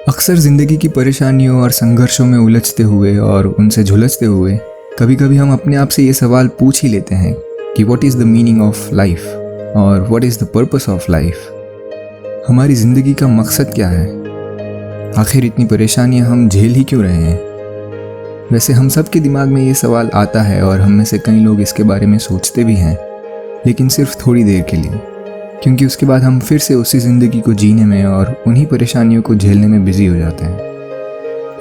अक्सर ज़िंदगी की परेशानियों और संघर्षों में उलझते हुए और उनसे झुलसते हुए कभी कभी हम अपने आप से ये सवाल पूछ ही लेते हैं कि what is the meaning of life और what is the purpose of life. हमारी ज़िंदगी का मकसद क्या है? आखिर इतनी परेशानियां हम झेल ही क्यों रहे हैं? वैसे हम सब के दिमाग में ये सवाल आता है और हम में से कई लोग इसके बारे में सोचते भी हैं, लेकिन सिर्फ थोड़ी देर के लिए, क्योंकि उसके बाद हम फिर से उसी ज़िंदगी को जीने में और उन्हीं परेशानियों को झेलने में बिजी हो जाते हैं।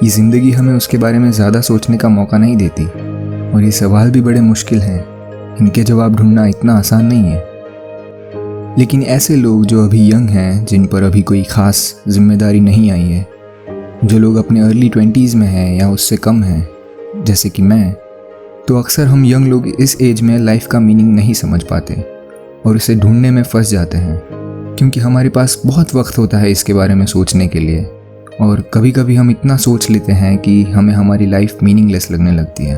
ये ज़िंदगी हमें उसके बारे में ज़्यादा सोचने का मौका नहीं देती और ये सवाल भी बड़े मुश्किल हैं। इनके जवाब ढूंढना इतना आसान नहीं है। लेकिन ऐसे लोग जो अभी यंग हैं, जिन पर अभी कोई ख़ास जिम्मेदारी नहीं आई है, जो लोग अपने अर्ली 20s में हैं या उससे कम हैं, जैसे कि मैं, तो अक्सर हम यंग लोग इस एज में लाइफ का मीनिंग नहीं समझ पाते और इसे ढूंढने में फंस जाते हैं, क्योंकि हमारे पास बहुत वक्त होता है इसके बारे में सोचने के लिए। और कभी कभी हम इतना सोच लेते हैं कि हमें हमारी लाइफ मीनिंगलेस लगने लगती है।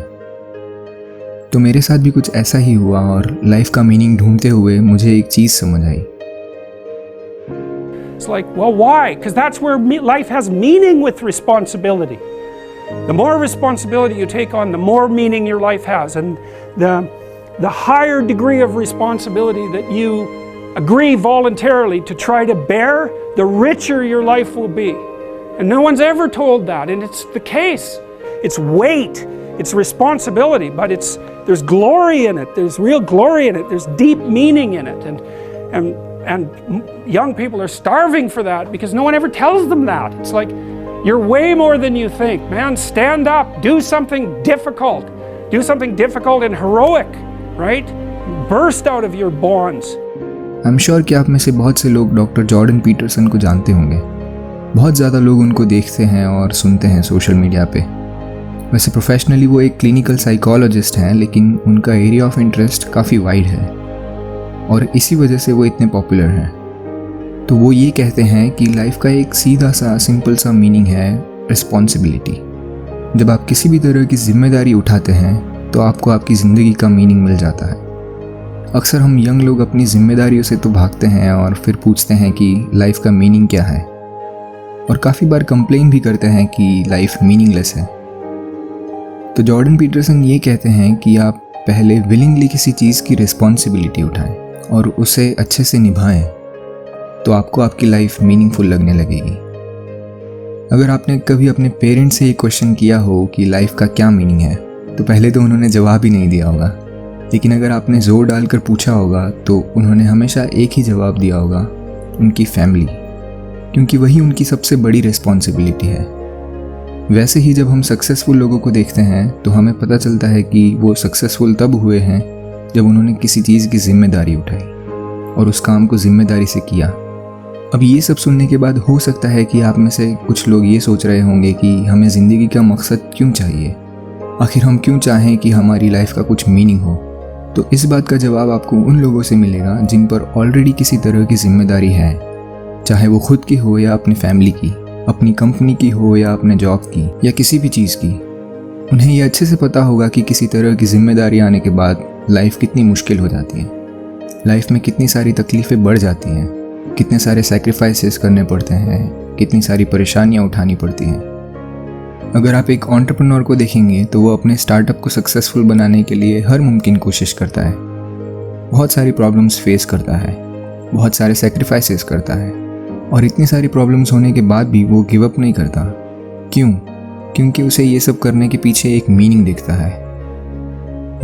तो मेरे साथ भी कुछ ऐसा ही हुआ और लाइफ का मीनिंग ढूंढते हुए मुझे एक चीज़ समझ आई। It's like, well, why? Because that's where life has meaning with responsibility. The more responsibility you take on, the more meaning your life has. And the higher degree of responsibility that you agree voluntarily to try to bear, the richer your life will be. And no one's ever told that, and it's the case. It's weight, it's responsibility, but there's glory in it. There's real glory in it. There's deep meaning in it. And young people are starving for that because no one ever tells them that. It's like, you're way more than you think. Man, stand up, do something difficult. Do something difficult and heroic, right? Burst out of your bonds. I'm sure कि आप में से बहुत से लोग doctor Jordan Peterson को जानते होंगे। बहुत ज़्यादा लोग उनको देखते हैं और सुनते हैं सोशल मीडिया पे। वैसे प्रोफेशनली वो एक क्लिनिकल साइकोलॉजिस्ट हैं, लेकिन उनका एरिया ऑफ इंटरेस्ट काफ़ी वाइड है और इसी वजह से वो इतने पॉपुलर हैं। तो वो ये कहते हैं कि लाइफ का एक सीधा सा सिंपल सा मीनिंग है रिस्पॉन्सिबिलिटी। जब आप किसी भी तरह की जिम्मेदारी उठाते हैं तो आपको आपकी ज़िंदगी का मीनिंग मिल जाता है। अक्सर हम यंग लोग अपनी जिम्मेदारियों से तो भागते हैं और फिर पूछते हैं कि लाइफ का मीनिंग क्या है, और काफ़ी बार कंप्लेन भी करते हैं कि लाइफ मीनिंगलेस है। तो जॉर्डन पीटरसन ये कहते हैं कि आप पहले विलिंगली किसी चीज़ की रिस्पॉन्सिबिलिटी उठाएं और उसे अच्छे से निभाएं, तो आपको आपकी लाइफ मीनिंगफुल लगने लगेगी। अगर आपने कभी अपने पेरेंट्स से ये क्वेश्चन किया हो कि लाइफ का क्या मीनिंग है, तो पहले तो उन्होंने जवाब ही नहीं दिया होगा। लेकिन अगर आपने ज़ोर डालकर पूछा होगा तो उन्होंने हमेशा एक ही जवाब दिया होगा, उनकी फैमिली, क्योंकि वही उनकी सबसे बड़ी रिस्पॉन्सिबिलिटी है। वैसे ही जब हम सक्सेसफुल लोगों को देखते हैं तो हमें पता चलता है कि वो सक्सेसफुल तब हुए हैं जब उन्होंने किसी चीज़ की जिम्मेदारी उठाई और उस काम को जिम्मेदारी से किया। अब ये सब सुनने के बाद हो सकता है कि आप में से कुछ लोग ये सोच रहे होंगे कि हमें ज़िंदगी का मकसद क्यों चाहिए, आखिर हम क्यों चाहें कि हमारी लाइफ का कुछ मीनिंग हो। तो इस बात का जवाब आपको उन लोगों से मिलेगा जिन पर ऑलरेडी किसी तरह की जिम्मेदारी है, चाहे वो खुद की हो या अपनी फैमिली की, अपनी कंपनी की हो या अपने जॉब की या किसी भी चीज़ की। उन्हें ये अच्छे से पता होगा कि किसी तरह की जिम्मेदारी आने के बाद लाइफ कितनी मुश्किल हो जाती है, लाइफ में कितनी सारी तकलीफ़ें बढ़ जाती हैं, कितने सारे सैक्रिफाइसेस करने पड़ते हैं, कितनी सारी परेशानियां उठानी पड़ती हैं। अगर आप एक एंटरप्रेन्योर को देखेंगे तो वो अपने स्टार्टअप को सक्सेसफुल बनाने के लिए हर मुमकिन कोशिश करता है, बहुत सारी प्रॉब्लम्स फेस करता है, बहुत सारे सैक्रिफाइसेस करता है, और इतनी सारी प्रॉब्लम्स होने के बाद भी वो गिव अप नहीं करता। क्यों? क्योंकि उसे ये सब करने के पीछे एक मीनिंग दिखता है।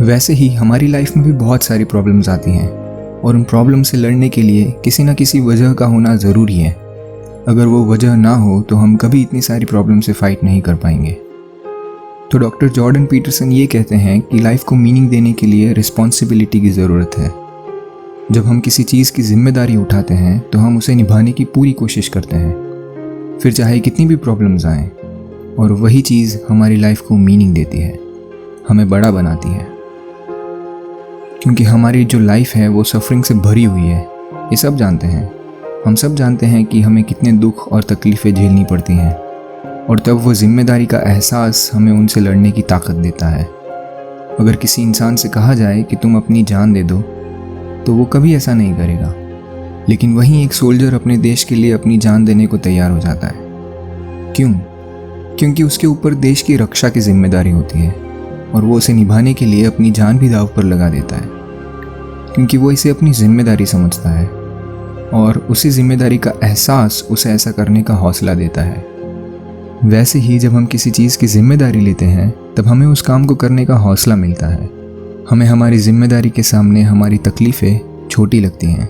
वैसे ही हमारी लाइफ में भी बहुत सारी प्रॉब्लम्स आती हैं और उन प्रॉब्लम से लड़ने के लिए किसी ना किसी वजह का होना ज़रूरी है। अगर वो वजह ना हो तो हम कभी इतनी सारी प्रॉब्लम से फाइट नहीं कर पाएंगे। तो डॉक्टर जॉर्डन पीटरसन ये कहते हैं कि लाइफ को मीनिंग देने के लिए रिस्पॉन्सिबिलिटी की ज़रूरत है। जब हम किसी चीज़ की जिम्मेदारी उठाते हैं तो हम उसे निभाने की पूरी कोशिश करते हैं, फिर चाहे कितनी भी प्रॉब्लम्स आएँ, और वही चीज़ हमारी लाइफ को मीनिंग देती है, हमें बड़ा बनाती है। क्योंकि हमारी जो लाइफ है वो सफरिंग से भरी हुई है, ये सब जानते हैं। हम सब जानते हैं कि हमें कितने दुख और तकलीफ़ें झेलनी पड़ती हैं, और तब वो जिम्मेदारी का एहसास हमें उनसे लड़ने की ताकत देता है। अगर किसी इंसान से कहा जाए कि तुम अपनी जान दे दो, तो वो कभी ऐसा नहीं करेगा, लेकिन वहीं एक सोल्जर अपने देश के लिए अपनी जान देने को तैयार हो जाता है। क्यों? क्योंकि उसके ऊपर देश की रक्षा की जिम्मेदारी होती है और वो उसे निभाने के लिए अपनी जान भी दांव पर लगा देता है, क्योंकि वो इसे अपनी जिम्मेदारी समझता है और उसी जिम्मेदारी का एहसास उसे ऐसा करने का हौसला देता है। वैसे ही जब हम किसी चीज़ की जिम्मेदारी लेते हैं तब हमें उस काम को करने का हौसला मिलता है। हमें हमारी जिम्मेदारी के सामने हमारी तकलीफ़ें छोटी लगती हैं।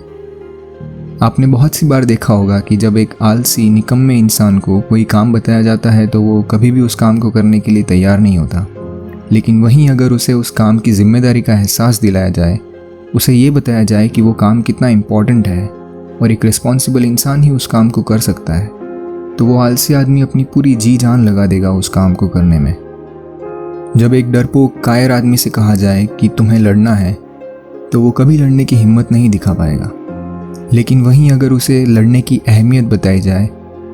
आपने बहुत सी बार देखा होगा कि जब एक आलसी निकम्मे इंसान को कोई काम बताया जाता है तो वो कभी भी उस काम को करने के लिए तैयार नहीं होता, लेकिन वहीं अगर उसे उस काम की जिम्मेदारी का एहसास दिलाया जाए, उसे ये बताया जाए कि वो काम कितना इम्पॉर्टेंट है और एक रिस्पॉन्सिबल इंसान ही उस काम को कर सकता है, तो वो आलसी आदमी अपनी पूरी जी जान लगा देगा उस काम को करने में। जब एक डरपोक कायर आदमी से कहा जाए कि तुम्हें लड़ना है, तो वो कभी लड़ने की हिम्मत नहीं दिखा पाएगा, लेकिन वहीं अगर उसे लड़ने की अहमियत बताई जाए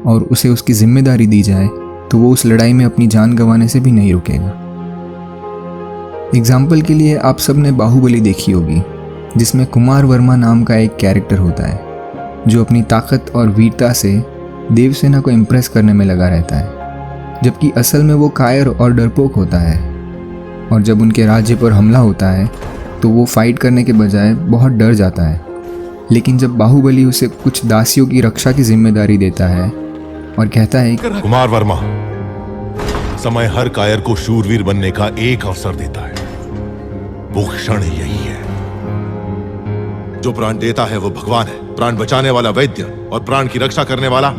और उसे उसकी जिम्मेदारी दी जाए तो वो उस लड़ाई में अपनी जान गंवाने से भी नहीं रुकेगा। एग्जाम्पल के लिए आप सब ने बाहुबली देखी होगी, जिसमें कुमार वर्मा नाम का एक कैरेक्टर होता है जो अपनी ताकत और वीरता से देवसेना को इम्प्रेस करने में लगा रहता है, जबकि असल में वो कायर और डरपोक होता है। और जब उनके राज्य पर हमला होता है तो वो फाइट करने के बजाय बहुत डर जाता है। लेकिन जब बाहुबली उसे कुछ दासियों की रक्षा की जिम्मेदारी देता है और कहता है, कुमार वर्मा, समय हर कायर को शूरवीर बनने का एक अवसर देता है, वो क्षण यही है। जो प्राण देता है वो भगवान है, प्राण बचाने वाला वैद्य और प्राण की रक्षा करने वाला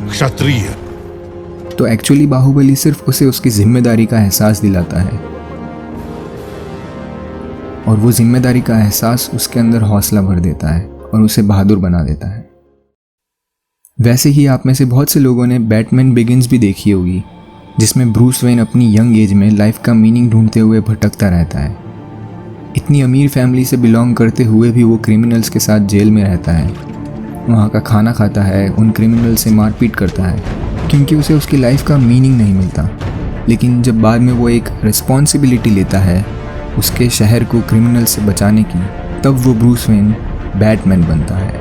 क्षत्रिय। तो एक्चुअली बाहुबली सिर्फ उसे उसकी जिम्मेदारी का एहसास दिलाता है और वो जिम्मेदारी का एहसास उसके अंदर हौसला भर देता है और उसे बहादुर बना देता है। वैसे ही आप में से बहुत से लोगों ने बैटमैन बिगिंस भी देखी होगी, जिसमें ब्रूस वेन अपनी यंग एज में लाइफ का मीनिंग ढूंढते हुए भटकता रहता है। इतनी अमीर फैमिली से बिलोंग करते हुए भी वो क्रिमिनल्स के साथ जेल में रहता है, वहाँ का खाना खाता है, उन क्रिमिनल से मारपीट करता है, क्योंकि उसे उसकी लाइफ का मीनिंग नहीं मिलता। लेकिन जब बाद में वो एक रिस्पॉन्सिबिलिटी लेता है उसके शहर को क्रिमिनल से बचाने की, तब वो ब्रूस वेन बैटमैन बनता है।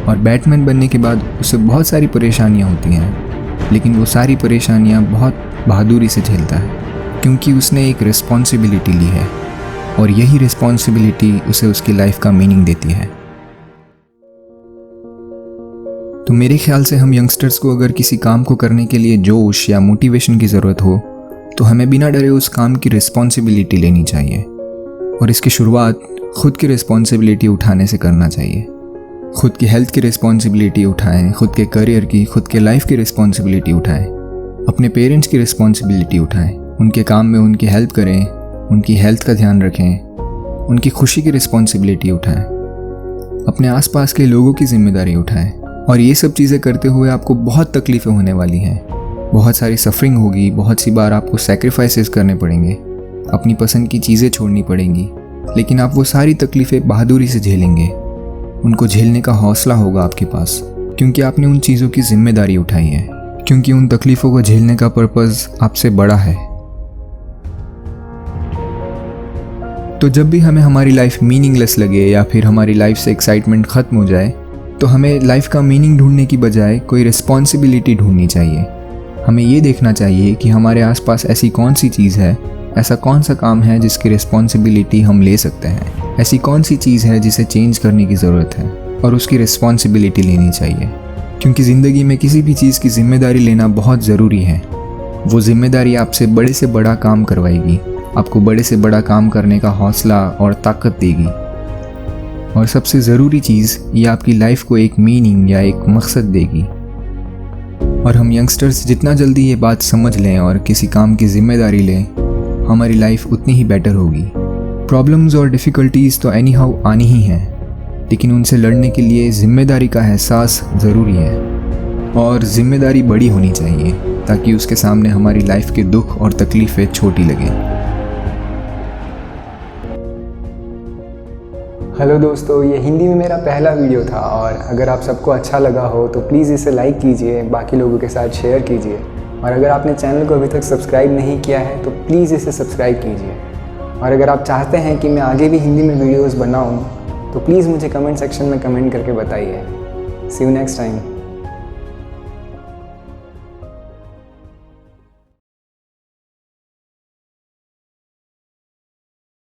और बैटमैन बनने के बाद उसे बहुत सारी परेशानियाँ होती हैं, लेकिन वो सारी परेशानियाँ बहुत बहादुरी से झेलता है, क्योंकि उसने एक रिस्पॉन्सिबिलिटी ली है और यही रिस्पॉन्सिबिलिटी उसे उसकी लाइफ का मीनिंग देती है। तो मेरे ख्याल से हम यंगस्टर्स को अगर किसी काम को करने के लिए जोश या मोटिवेशन की ज़रूरत हो तो हमें बिना डरे उस काम की रिस्पॉन्सिबिलिटी लेनी चाहिए और इसकी शुरुआत खुद की रिस्पॉन्सिबिलिटी उठाने से करना चाहिए। खुद की हेल्थ की रिस्पॉन्सिबिलिटी उठाएं, खुद के करियर की, खुद के लाइफ की रिस्पॉन्सिबिलिटी उठाएं, अपने पेरेंट्स की रिस्पॉन्सिबिलिटी उठाएं, उनके काम में उनकी हेल्प करें, उनकी हेल्थ का ध्यान रखें, उनकी खुशी की रिस्पॉन्सिबिलिटी उठाएं, अपने आसपास के लोगों की जिम्मेदारी उठाएं। और ये सब चीज़ें करते हुए आपको बहुत तकलीफ़ें होने वाली हैं, बहुत सारी सफरिंग होगी, बहुत सी बार आपको सैक्रिफाइसेस करने पड़ेंगे, अपनी पसंद की चीज़ें छोड़नी पड़ेंगी, लेकिन आप वो सारी तकलीफ़ें बहादुरी से झेलेंगे। उनको झेलने का हौसला होगा आपके पास, क्योंकि आपने उन चीज़ों की जिम्मेदारी उठाई है, क्योंकि उन तकलीफ़ों को झेलने का पर्पज़ आपसे बड़ा है। तो जब भी हमें हमारी लाइफ मीनिंगलेस लगे या फिर हमारी लाइफ से एक्साइटमेंट ख़त्म हो जाए, तो हमें लाइफ का मीनिंग ढूंढने की बजाय कोई रिस्पॉन्सिबिलिटी ढूंढनी चाहिए। हमें ये देखना चाहिए कि हमारे आसपास ऐसी कौन सी चीज़ है, ऐसा कौन सा काम है जिसकी रिस्पॉन्सिबिलिटी हम ले सकते हैं, ऐसी कौन सी चीज़ है जिसे चेंज करने की ज़रूरत है और उसकी रिस्पॉन्सिबिलिटी लेनी चाहिए। क्योंकि ज़िंदगी में किसी भी चीज़ की जिम्मेदारी लेना बहुत ज़रूरी है। वो जिम्मेदारी आपसे बड़े से बड़ा काम करवाएगी, आपको बड़े से बड़ा काम करने का हौसला और ताकत देगी। और सबसे ज़रूरी चीज़, ये आपकी लाइफ को एक मीनिंग या एक मकसद देगी। और हम यंगस्टर्स जितना जल्दी ये बात समझ लें और किसी काम की जिम्मेदारी लें, हमारी लाइफ उतनी ही बेटर होगी। प्रॉब्लम्स और डिफ़िकल्टीज़ तो एनी हाउ आनी ही हैं, लेकिन उनसे लड़ने के लिए जिम्मेदारी का एहसास ज़रूरी है और जिम्मेदारी बड़ी होनी चाहिए, ताकि उसके सामने हमारी लाइफ के दुख और तकलीफ़ें छोटी लगें। हेलो दोस्तों, ये हिंदी में मेरा पहला वीडियो था और अगर आप सबको अच्छा लगा हो तो प्लीज़ इसे लाइक कीजिए, बाकी लोगों के साथ शेयर कीजिए। और अगर आपने चैनल को अभी तक सब्सक्राइब नहीं किया है तो प्लीज़ इसे सब्सक्राइब कीजिए। और अगर आप चाहते हैं कि मैं आगे भी हिंदी में वीडियोज़ बनाऊँ तो प्लीज़ मुझे कमेंट सेक्शन में कमेंट करके बताइए। सी यू नेक्स्ट टाइम।